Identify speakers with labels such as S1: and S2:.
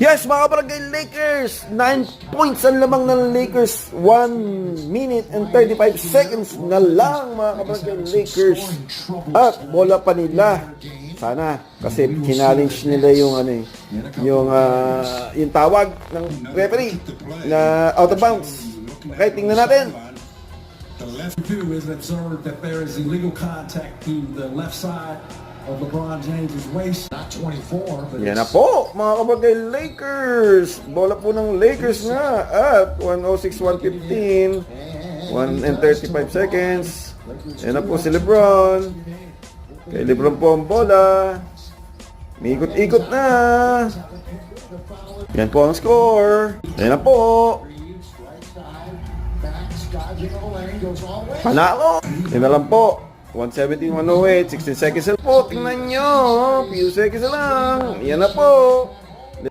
S1: Yes, mga kabarangay Lakers, 9 points ang lamang ng Lakers, 1 minute and 35 seconds na lang mga kabarangay Lakers. At bola pa nila. Sana kasi challenge nila yung yung tawag ng referee na out of bounds. Okay, tingnan natin.
S2: The left view is observed that there is illegal contact to the left side of LeBron James's waist. Not 24, but
S1: yan na po, mga kabagay Lakers. Bola po ng Lakers nga at 106-115. 1 and 35 seconds. Yan na po si LeBron. Kay LeBron po ang bola. May ikot-ikot na. Yan po ang score. Yan na po. Panalo. Yan na lang po. 117-108, 16 seconds na po. Tingnan nyo. Few seconds na lang. Yan na po.